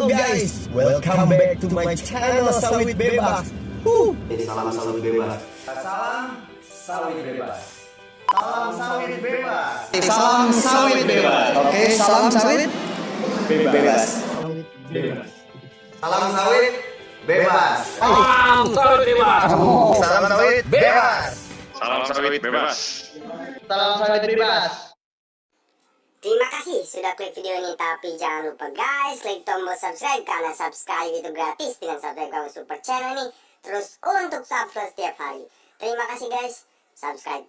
guys, welcome back to my channel Sawit Bebas. Salam sawit bebas. Salam sawit bebas. Salam sawit bebas. Salam Sawit Bebas. Oke, salam sawit. Bebas. Salam sawit bebas. Salam sawit bebas. Salam sawit bebas. Salam sawit bebas. Salam sawit bebas. Terima kasih sudah klik video ini, tapi jangan lupa guys klik tombol subscribe karena subscribe itu gratis. Dengan subscribe kamu support channel ini terus untuk subscribe setiap hari. Terima kasih guys, subscribe.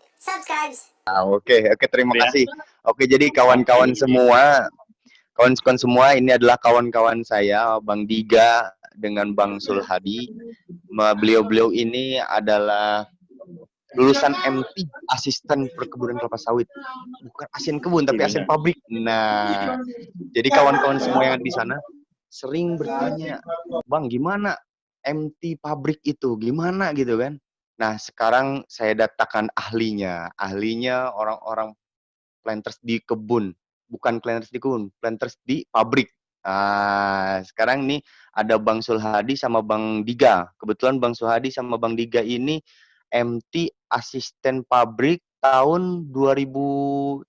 Oke, terima kasih. Oke, jadi kawan-kawan semua, ini adalah kawan-kawan saya, Bang Diga dengan Bang Sulhadi. Beliau-beliau ini adalah lulusan MT, asisten perkebunan kelapa sawit. Bukan asisten kebun, tapi asisten pabrik. Nah, jadi kawan-kawan semua yang ada di sana sering bertanya, Bang, gimana MT pabrik itu? Gimana gitu kan? Nah, sekarang saya datangkan ahlinya orang-orang planters di kebun. Bukan planters di kebun, planters di pabrik. Sekarang nih ada Bang Sulhadi sama Bang Diga. Kebetulan Bang Sulhadi sama Bang Diga ini MT asisten pabrik tahun 2017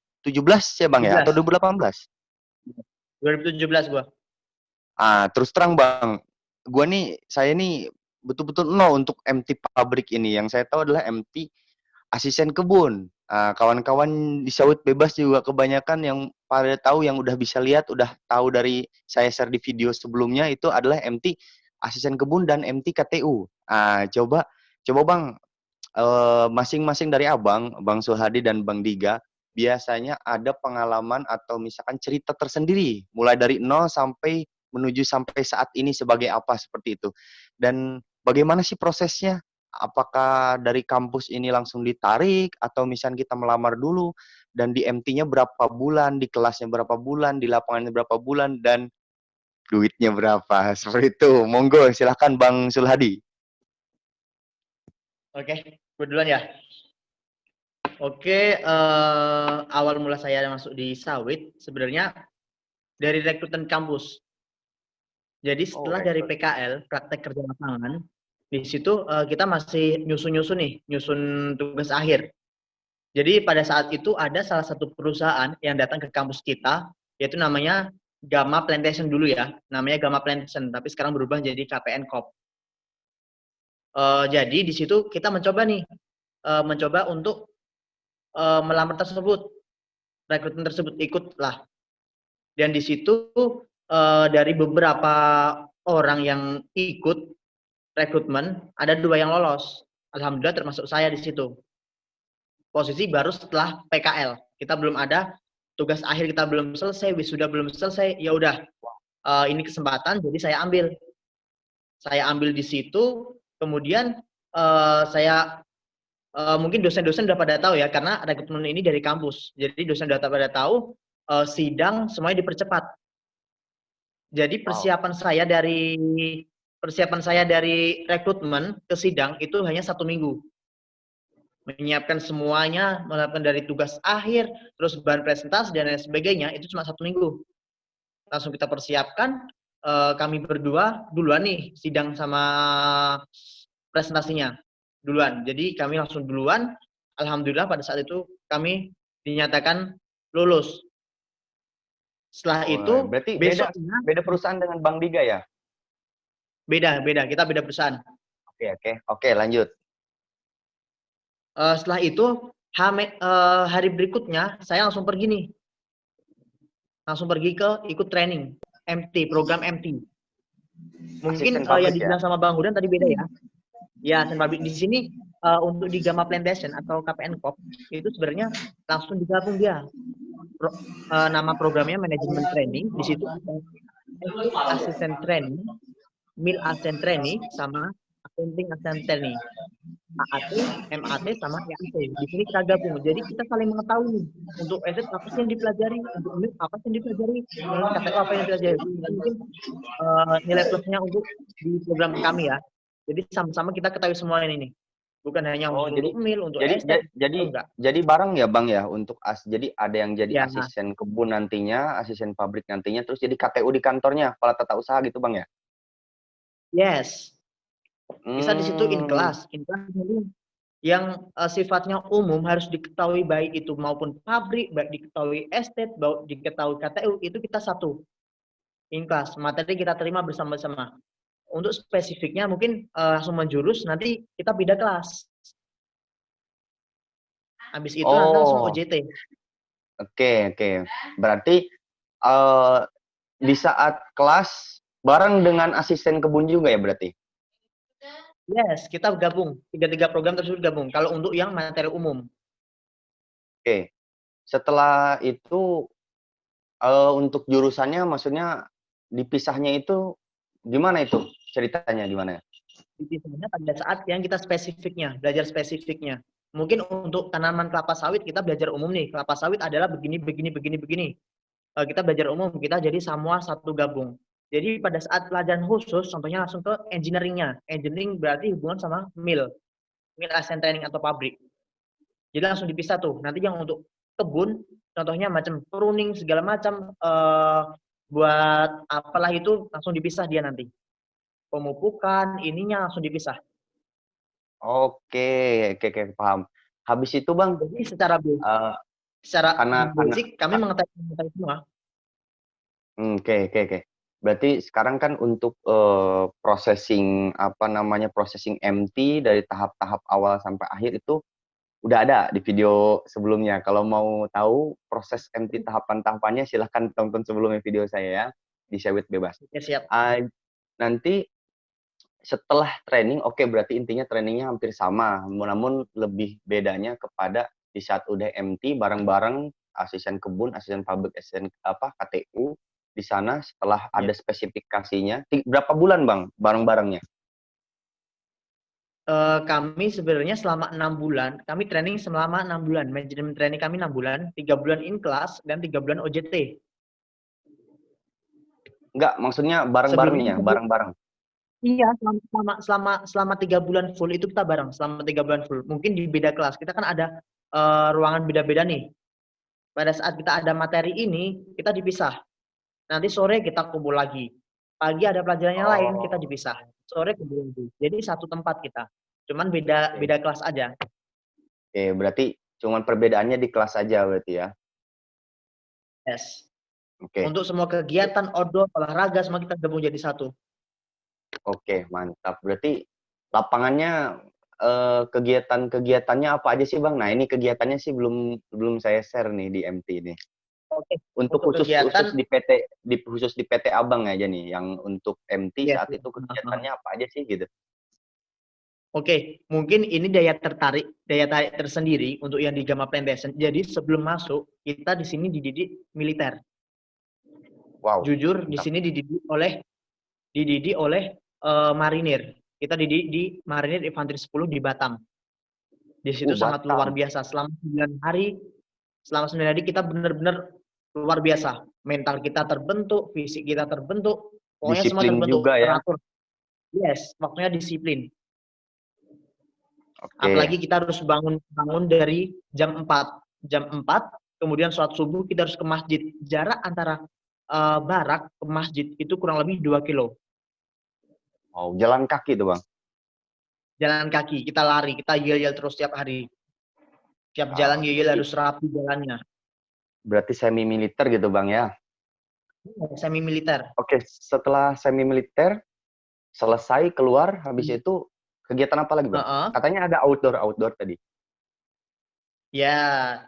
ya Bang ya? Atau 2018? 2017 gua. Terus terang Bang, saya nih betul-betul nol untuk MT pabrik ini. Yang saya tahu adalah MT asisten kebun. Kawan-kawan di Sawit Bebas juga kebanyakan yang pada tahu, yang udah bisa lihat, udah tahu dari saya share di video sebelumnya, itu adalah MT asisten kebun dan MT KTU. Coba Bang, masing-masing dari Bang Sulhadi dan Bang Diga, biasanya ada pengalaman atau misalkan cerita tersendiri, mulai dari nol sampai menuju sampai saat ini sebagai apa, seperti itu. Dan bagaimana sih prosesnya? Apakah dari kampus ini langsung ditarik, atau misalnya kita melamar dulu, dan di MT-nya berapa bulan, di kelasnya berapa bulan, di lapangannya berapa bulan, dan duitnya berapa, seperti itu. Monggo, silahkan Bang Sulhadi. Oke, gue duluan ya. Oke, awal mula saya masuk di sawit sebenarnya dari rekrutan kampus. Jadi setelah dari PKL, praktek kerja lapangan, di situ kita masih nyusun tugas akhir. Jadi pada saat itu ada salah satu perusahaan yang datang ke kampus kita, yaitu namanya Gamma Plantation dulu ya, namanya Gamma Plantation, tapi sekarang berubah jadi KPN Corp. Jadi di situ kita mencoba untuk melamar tersebut, rekrutmen tersebut ikutlah. Dan di situ dari beberapa orang yang ikut rekrutmen, ada 2 yang lolos. Alhamdulillah termasuk saya di situ. Posisi baru setelah PKL. Kita belum ada, tugas akhir kita belum selesai, wisuda belum selesai. Ya udah, ini kesempatan, jadi saya ambil. Saya ambil di situ, kemudian mungkin dosen-dosen udah pada tahu ya, karena rekrutmen ini dari kampus. Jadi dosen udah pada tahu, sidang semuanya dipercepat. Jadi persiapan saya dari rekrutmen ke sidang itu hanya 1 minggu. Menyiapkan semuanya, melakukan dari tugas akhir, terus bahan presentasi dan lain sebagainya, itu cuma 1 minggu. Langsung kita persiapkan, kami berdua duluan nih sidang sama presentasinya duluan. Jadi kami langsung duluan. Alhamdulillah pada saat itu kami dinyatakan lulus. Setelah itu berarti besoknya beda perusahaan dengan Bang Diga ya? Beda, kita beda perusahaan. Oke, lanjut. Setelah itu hari berikutnya saya langsung pergi nih. Langsung pergi ke ikut training MT, program MT. Mungkin yang dibilang sama Bang Hudan tadi beda ya. Ya, asisten pabrik di sini untuk di Gamma Plantation atau KPN Corp itu sebenarnya langsung digabung dia. Nama programnya manajemen training, di situ asisten training, mil asisten training sama accounting asisten training. AAT, MAT sama EAT. Di sini kita gabung. Jadi kita saling mengetahui untuk asset apa sih yang dipelajari, untuk mil apa sih yang dipelajari, KTO apa yang dipelajari. Mungkin nilai plusnya untuk di program kami ya. Jadi sama-sama kita ketahui semua ini. bukan hanya Oh, khusus untuk mil, untuk jadi estet, jadi enggak. jadi bareng ya Bang ya untuk jadi ada yang jadi Ya, asisten kebun nantinya, asisten pabrik nantinya, terus jadi KTU di kantornya, kepala tata usaha gitu Bang ya? yes. Bisa di situ Hmm, in class yang sifatnya umum harus diketahui baik itu maupun pabrik, baik diketahui estet, baik diketahui KTU, itu kita satu in class. Materi kita terima bersama-sama. Untuk spesifiknya mungkin langsung menjurus, nanti kita beda kelas. Habis itu nanti langsung oh, OJT. oke oke. Berarti eh di saat kelas bareng dengan asisten kebun juga ya berarti? Yes, kita gabung. Tiga program tersebut gabung. Kalau untuk yang materi umum. Oke. Setelah itu untuk jurusannya maksudnya dipisahnya itu gimana itu? Ceritanya gimana? Dipisahnya pada saat yang kita spesifiknya, belajar spesifiknya. Mungkin untuk tanaman kelapa sawit kita belajar umum nih. Kelapa sawit adalah begini, begini, begini, begini. Kita belajar umum, kita jadi semua satu gabung. Jadi pada saat pelajaran khusus, contohnya langsung ke engineering-nya. Engineering berarti hubungan sama mill asset training atau pabrik. Jadi langsung dipisah tuh. Nanti yang untuk kebun, contohnya macam pruning segala macam, buat apalah itu langsung dipisah dia nanti. Pemupukan, ininya langsung dipisah. Oke, oke, oke, paham. Habis itu Bang, Jadi secara eee, secara karena basic kami mengetahui semua. oke, oke, oke. Berarti sekarang kan untuk, processing, apa namanya, processing MT dari tahap-tahap awal sampai akhir itu udah ada di video sebelumnya. Kalau mau tahu proses MT tahapan-tahapannya silahkan tonton sebelumnya video saya ya, di Share with Bebas. Ya siap. Nanti setelah training, oke berarti intinya trainingnya hampir sama, namun lebih bedanya kepada di saat udah MT bareng-bareng asisten kebun, asisten pabrik, asisten apa KTU di sana setelah Ya. ada spesifikasinya. Berapa bulan Bang bareng-barengnya? Kami sebenarnya selama 6 bulan, kami training selama 6 bulan. Manajemen training kami 6 bulan, 3 bulan in class dan 3 bulan OJT. Enggak, maksudnya Sebelumnya bareng-barengnya, bareng-bareng. iya, selama 3 bulan full itu kita bareng, selama 3 bulan full. Mungkin di beda kelas, kita kan ada ruangan beda-beda nih. Pada saat kita ada materi ini, kita dipisah. Nanti sore kita kumpul lagi. Pagi ada pelajaran yang lain, kita Oh, dipisah. Sore kumpul lagi. Jadi satu tempat kita. Cuman beda oke. beda kelas aja. Oke, berarti cuman perbedaannya di kelas aja berarti ya? Yes. Oke. Untuk semua kegiatan outdoor, olahraga semua kita gabung jadi satu. Oke, mantap. Berarti lapangannya, kegiatan-kegiatannya apa aja sih, Bang? Nah, ini kegiatannya sih belum belum saya share nih di MT ini. Oke. Untuk Untuk khusus khusus kegiatan, di PT khusus di PT Abang aja nih, yang untuk MT yes. saat itu kegiatannya apa aja sih gitu? Oke, mungkin ini daya tarik tersendiri untuk yang di Gamma Plantation. Jadi sebelum masuk, kita di sini dididik militer. Wow, Jujur di mantap. sini dididik oleh marinir. Kita dididik di Marinir Infanteri 10 di Batam. Di situ sangat luar Batam. biasa. Selama 9 hari kita benar-benar luar biasa. Mental kita terbentuk, fisik kita terbentuk, pokoknya semua Disiplin terbentuk, juga ya? teratur. Yes, waktunya disiplin. Oke. Apalagi kita harus bangun dari jam 4. Jam 4, kemudian sholat subuh kita harus ke masjid. Jarak antara barak ke masjid itu kurang lebih 2 kilo. Mau jalan kaki tuh, Bang? Jalan kaki, kita lari, kita yel-yel terus tiap hari. Tiap jalan yel-yel Berarti harus rapi jalannya. berarti semi militer gitu, Bang ya? Semi militer. Oke, setelah semi militer selesai keluar, habis itu kegiatan apa lagi, Bang? Katanya ada outdoor tadi. Ya,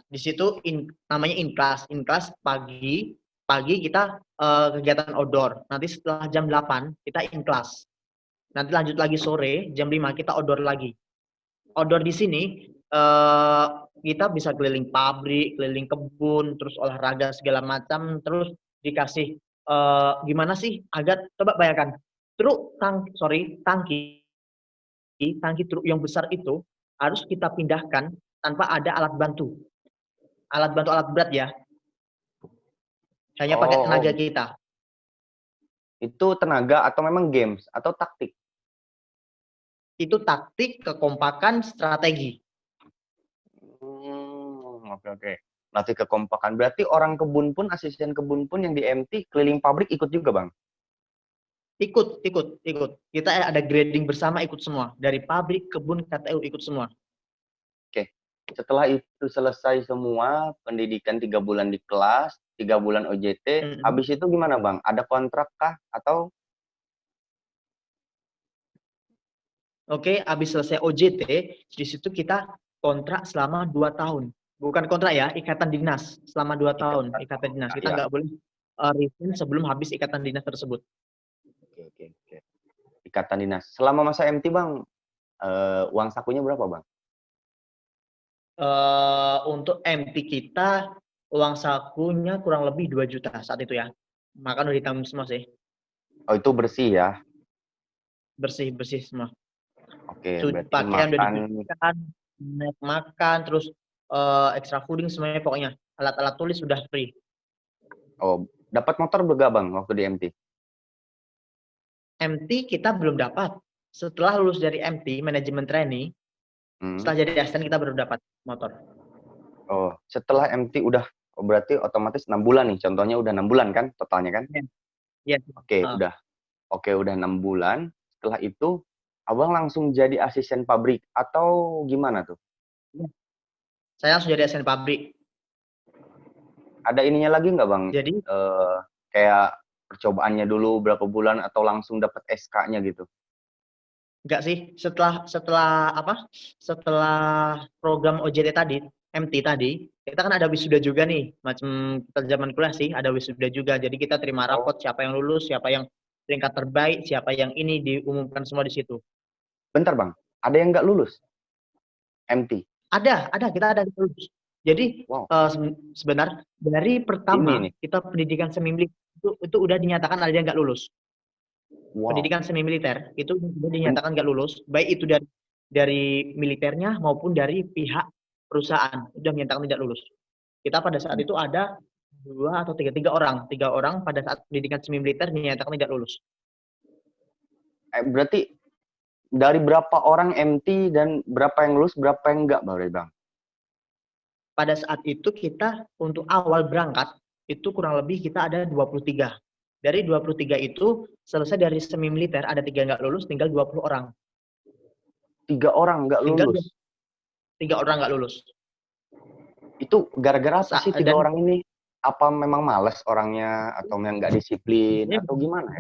di situ namanya in class. In class pagi kita kegiatan outdoor. Nanti setelah jam 8 kita in class. Nanti lanjut lagi sore jam 5 kita outdoor lagi. Outdoor di sini kita bisa keliling pabrik, keliling kebun, terus olahraga segala macam, terus dikasih gimana sih agar coba bayangkan tangki truk yang besar itu harus kita pindahkan tanpa ada alat bantu alat berat ya, hanya pakai Oh, tenaga kita. itu tenaga atau memang games atau taktik? Itu taktik, kekompakan, strategi. Oke. Nanti kekompakan. Berarti orang kebun pun, asisten kebun pun yang di MT keliling pabrik ikut juga, Bang? Ikut. Kita ada grading bersama, ikut semua. Dari pabrik, kebun, KTU ikut semua. Oke. Setelah itu selesai semua, pendidikan 3 bulan di kelas, 3 bulan OJT, habis itu gimana, Bang? Ada kontrak kah? Atau? Oke, habis selesai OJT, di situ kita kontrak selama 2 tahun. Bukan kontrak ya, ikatan dinas selama 2 tahun, ikatan dinas. Kita nggak boleh resign sebelum habis ikatan dinas tersebut. Oke. Ikatan dinas. Selama masa MT, Bang, uang sakunya berapa, Bang? Untuk MT kita, uang sakunya kurang lebih 2 juta saat itu ya. Makan udah ditanggung semua sih. Oh, itu bersih ya? Bersih semua. Oke, berarti Pakaian udah makan. diberikan, makan, terus extra fooding semuanya pokoknya. Alat-alat tulis sudah free. Oh, dapat motor berapa, Bang, waktu di MT? MT kita belum dapat. Setelah lulus dari MT, manajemen training, setelah jadi asisten kita baru dapat motor. Oh, setelah MT udah, berarti otomatis 6 bulan nih. Contohnya udah 6 bulan kan totalnya kan? Iya. Oke, udah 6 bulan. Setelah itu Abang langsung jadi asisten pabrik atau gimana tuh? Saya langsung jadi asisten pabrik. Ada ininya lagi nggak, Bang? Jadi kayak percobaannya dulu berapa bulan atau langsung dapat SK-nya gitu? Enggak sih, setelah program OJT tadi, MT tadi, kita kan ada wisuda juga nih, macam kita zaman kuliah sih, ada wisuda juga. Jadi kita terima rapot siapa yang lulus, siapa yang peringkat terbaik, siapa yang ini diumumkan semua di situ. Bentar, Bang, ada yang nggak lulus MT? Ada, kita ada lulus. Jadi sebenarnya dari pertama kita pendidikan semi militer itu udah dinyatakan ada yang nggak lulus. Pendidikan semi militer itu sudah dinyatakan nggak lulus, baik itu dari militernya maupun dari pihak perusahaan sudah menyatakan tidak lulus. Kita pada saat itu ada 2 atau 3 orang pada saat pendidikan semi militer dinyatakan tidak lulus. Berarti dari berapa orang MT dan berapa yang lulus, berapa yang enggak, Bang? Pada saat itu kita untuk awal berangkat itu kurang lebih kita ada 23. Dari 23 itu selesai dari semi militer ada 3 nggak lulus, tinggal 20 orang. 3 orang nggak lulus? 3 orang nggak lulus. Itu gara-gara apa sih 3 orang ini? Apa memang malas orangnya atau memang nggak disiplin atau gimana?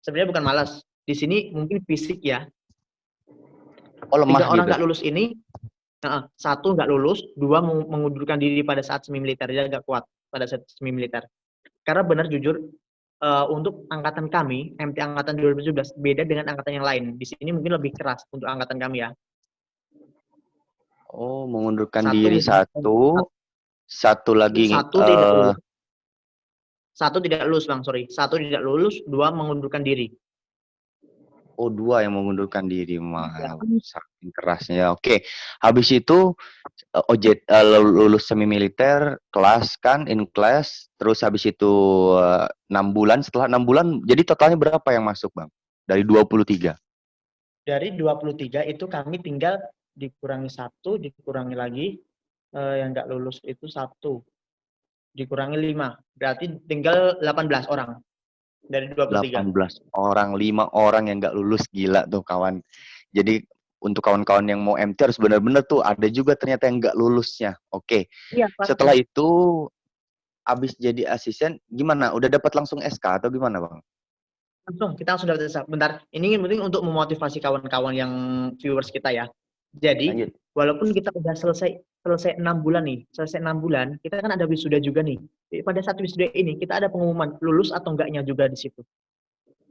Sebenarnya bukan malas. Di sini mungkin fisik ya. Oh, lemah 3 orang nggak lulus ini, 1 nggak lulus, 2 mengundurkan diri pada saat semi militer, dia nggak kuat pada saat semi militer. Karena benar jujur, untuk angkatan kami, MT angkatan 2017 beda dengan angkatan yang lain. Di sini mungkin lebih keras untuk angkatan kami ya. Oh, mengundurkan diri satu lagi. Satu tidak lulus, Bang, sorry. 1 tidak lulus, 2 mengundurkan diri. Oh, 2 yang mengundurkan diri, saking kerasnya. Oke, habis itu lulus semi militer, kelas kan, in class, terus habis itu 6 bulan. Setelah 6 bulan, jadi totalnya berapa yang masuk, Bang? Dari 23? Dari 23 itu kami tinggal dikurangi 1, dikurangi lagi, yang nggak lulus itu 1, dikurangi 5, berarti tinggal 18 orang. Dari 23. 18 orang, 5 orang yang nggak lulus, gila tuh kawan. Jadi untuk kawan-kawan yang mau MT harus benar-benar tuh ada juga ternyata yang nggak lulusnya. Oke. Iya, setelah itu habis jadi asisten gimana? Udah dapat langsung SK atau gimana, Bang? Kita langsung dapat SK. Bentar, ini penting untuk memotivasi kawan-kawan yang viewers kita ya. Jadi walaupun kita udah selesai 6 bulan nih, kita kan ada wisuda juga nih. Jadi, pada saat wisuda ini kita ada pengumuman lulus atau enggaknya juga di situ.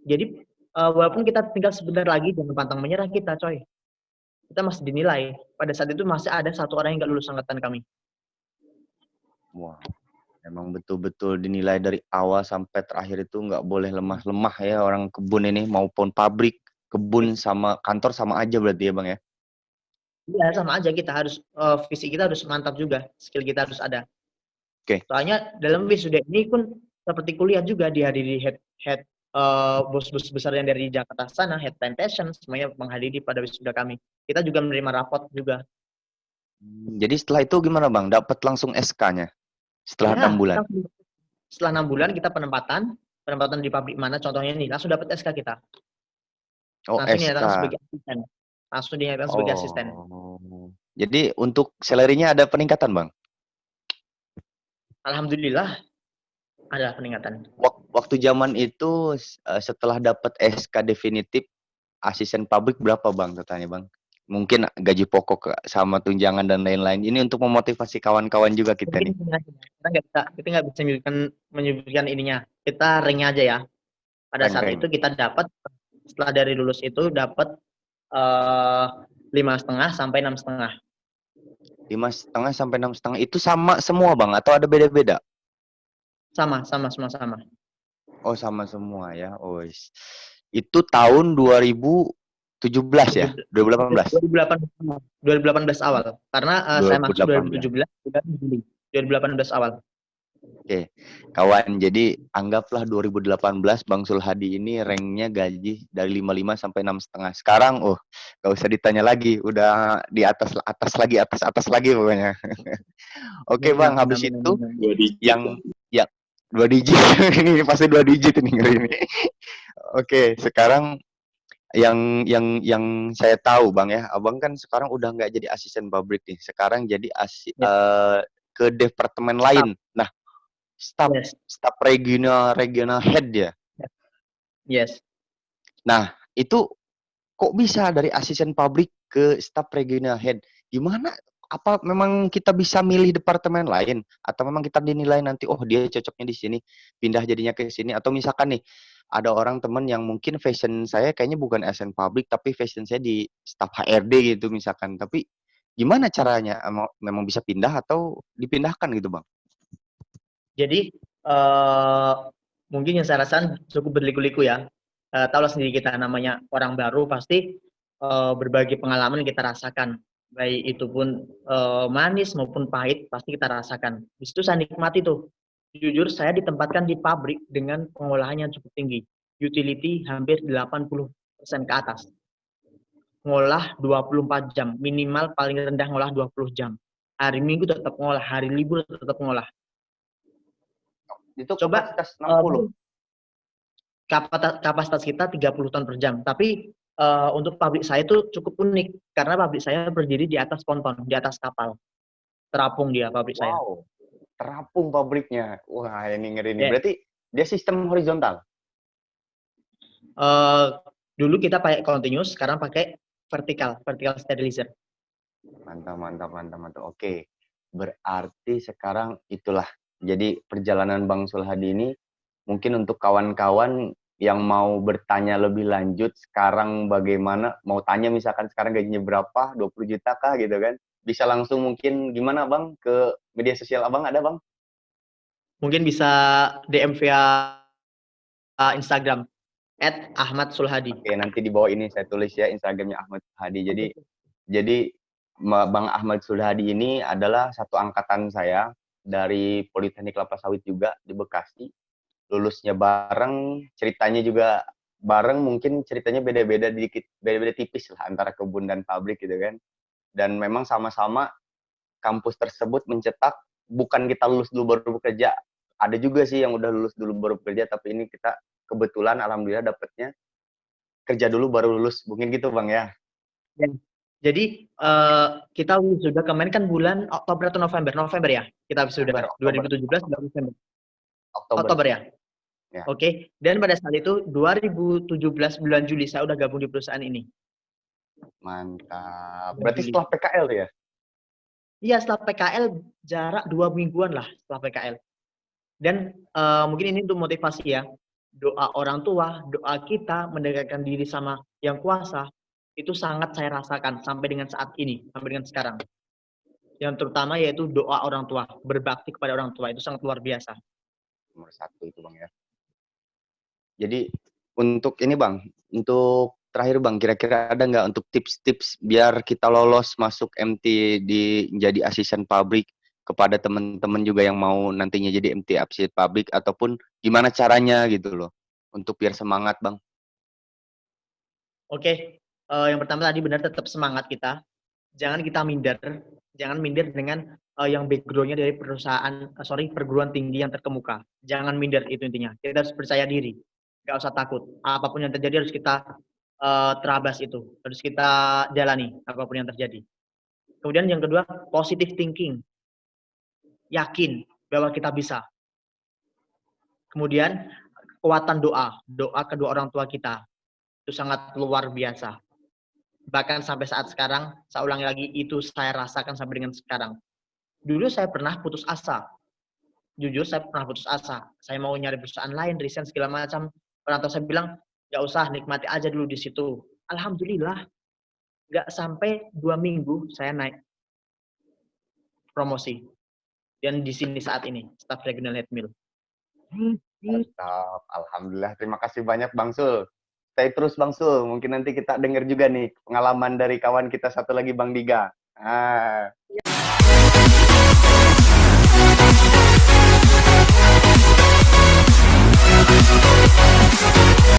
Jadi walaupun kita tinggal sebentar lagi dan pantang menyerah kita, coy. Kita masih dinilai. Pada saat itu masih ada 1 orang yang nggak lulus angkatan kami. Wah, emang betul-betul dinilai dari awal sampai terakhir itu nggak boleh lemah-lemah ya orang kebun ini, maupun pabrik, kebun sama kantor sama aja berarti ya, Bang ya? Iya, sama aja, kita harus fisik kita harus mantap juga, skill kita harus ada. Oke. Soalnya dalam wisuda ini pun seperti kuliah juga, dihadiri bos-bos besar yang dari Jakarta sana, head plantation, semuanya menghadiri pada wisuda kami. Kita juga menerima rapot juga. Jadi setelah itu gimana Bang? Dapat langsung SK-nya setelah 6 bulan? Setelah 6 bulan kita penempatan di pabrik mana contohnya nih, langsung dapat SK kita. Oh, Langsung SK. dinyatakan sebagai asisten. Langsung dinyatakan sebagai asisten. Jadi untuk salary-nya ada peningkatan Bang? Alhamdulillah ada peningkatan. Waktu zaman itu setelah dapat SK definitif asisten pabrik berapa Bang totalnya Bang? Mungkin gaji pokok sama tunjangan dan lain-lain. Ini untuk memotivasi kawan-kawan juga kita nih. Kita nggak bisa menyebutkan ininya. Kita ranknya aja ya. Pada saat itu kita dapat setelah dari lulus itu dapat 5,5 sampai 6,5. 5,5 sampai 6,5 itu sama semua Bang atau ada beda-beda? Sama. Oh sama semua ya. Oh, itu tahun 2017 ya? 2018? 2018 awal. Karena saya masuk 2017 sudah Juli. 2018 awal. Oke, kawan. Jadi anggaplah 2018 Bang Sulhadi ini ranknya gaji dari 55 sampai 6,5. Sekarang, gak usah ditanya lagi. Udah di atas lagi pokoknya. Oke Bang, habis itu yang 2 digit. Ini pasti 2 digit ini ngeri ini. Oke, sekarang yang saya tahu Bang ya, Abang kan sekarang udah nggak jadi asisten pabrik nih. Sekarang jadi ke departemen lain. Nah, staf regional head ya. Yes. Nah, itu kok bisa dari asisten pabrik ke staf regional head? Gimana? Apa memang kita bisa milih departemen lain atau memang kita dinilai nanti dia cocoknya di sini, pindah jadinya ke sini, atau misalkan nih ada orang temen yang mungkin fashion saya kayaknya bukan asisten pabrik tapi fashion saya di staf HRD gitu misalkan. Tapi gimana caranya? Memang bisa pindah atau dipindahkan gitu, Bang? Jadi mungkin yang saya rasakan cukup berliku-liku ya. Tahulah sendiri kita namanya orang baru pasti berbagai pengalaman yang kita rasakan. Baik itu pun manis maupun pahit pasti kita rasakan. Di situ saya nikmati tuh. Jujur saya ditempatkan di pabrik dengan pengolahan yang cukup tinggi. Utility hampir 80% ke atas. Ngolah 24 jam, minimal paling rendah ngolah 20 jam. Hari Minggu tetap ngolah, hari libur tetap ngolah. Itu coba kapasitas 60. Kapasitas kita 30 ton per jam. Tapi untuk pabrik saya itu cukup unik karena pabrik saya berdiri di atas ponton, di atas kapal. Terapung dia pabrik saya. Wow. Terapung pabriknya. Wah, ini ngeri nih. Berarti dia sistem horizontal. Dulu kita pakai continuous, sekarang pakai vertical sterilizer. Mantap. Oke. Berarti sekarang itulah. Jadi perjalanan Bang Sulhadi ini mungkin untuk kawan-kawan yang mau bertanya lebih lanjut sekarang bagaimana, mau tanya misalkan sekarang gajinya berapa, 20 juta kah gitu kan, bisa langsung mungkin gimana Bang ke media sosial Abang ada Bang? Mungkin bisa DM via Instagram @ahmad_sulhadi. Oke, nanti di bawah ini saya tulis ya Instagramnya Ahmad Sulhadi. Jadi Bang Ahmad Sulhadi ini adalah satu angkatan saya dari Politeknik Kelapa Sawit juga di Bekasi. Lulusnya bareng, ceritanya juga bareng, mungkin ceritanya beda-beda dikit, beda-beda tipis lah antara kebun dan pabrik gitu kan. Dan memang sama-sama kampus tersebut mencetak, bukan kita lulus dulu baru bekerja. Ada juga sih yang udah lulus dulu baru bekerja, tapi ini kita kebetulan alhamdulillah dapetnya kerja dulu baru lulus, mungkin gitu Bang ya. Jadi kita sudah kemarin kan bulan Oktober atau November ya, kita sudah 2017 November. Oktober ya. Oke, dan pada saat itu 2017 bulan Juli saya udah gabung di perusahaan ini. Mantap. Berarti setelah PKL ya? Iya, setelah PKL jarak 2 mingguan lah setelah PKL. Dan mungkin ini untuk motivasi ya. Doa orang tua, doa kita mendekatkan diri sama yang kuasa itu sangat saya rasakan sampai dengan saat ini, sampai dengan sekarang. Yang terutama yaitu doa orang tua, berbakti kepada orang tua itu sangat luar biasa. Nomor 1 itu Bang ya. Jadi untuk ini Bang, untuk terakhir Bang, kira-kira ada nggak untuk tips-tips biar kita lolos masuk MT jadi asisten pabrik kepada teman-teman juga yang mau nantinya jadi MT asisten pabrik, ataupun gimana caranya gitu loh untuk biar semangat, Bang? Oke, yang pertama tadi benar tetap semangat kita. Jangan kita minder, jangan minder dengan yang background-nya dari perguruan tinggi yang terkemuka. Jangan minder, itu intinya. Kita harus percaya diri, nggak usah takut. Apapun yang terjadi harus kita terabas itu, harus kita jalani apapun yang terjadi. Kemudian yang kedua, positive thinking. Yakin bahwa kita bisa. Kemudian kekuatan doa kedua orang tua kita itu sangat luar biasa. Bahkan sampai saat sekarang, saya ulangi lagi, itu saya rasakan sampai dengan sekarang. Dulu saya pernah putus asa. Jujur saya pernah putus asa. Saya mau nyari perusahaan lain, resign segala macam. Orang tua saya bilang, nggak usah, nikmati aja dulu di situ. Alhamdulillah, nggak sampai 2 minggu saya naik promosi. Dan di sini saat ini, staf regional head mill. Mantap, alhamdulillah. Terima kasih banyak Bang Sul. Stay terus Bang Sul. Mungkin nanti kita dengar juga nih pengalaman dari kawan kita satu lagi Bang Diga.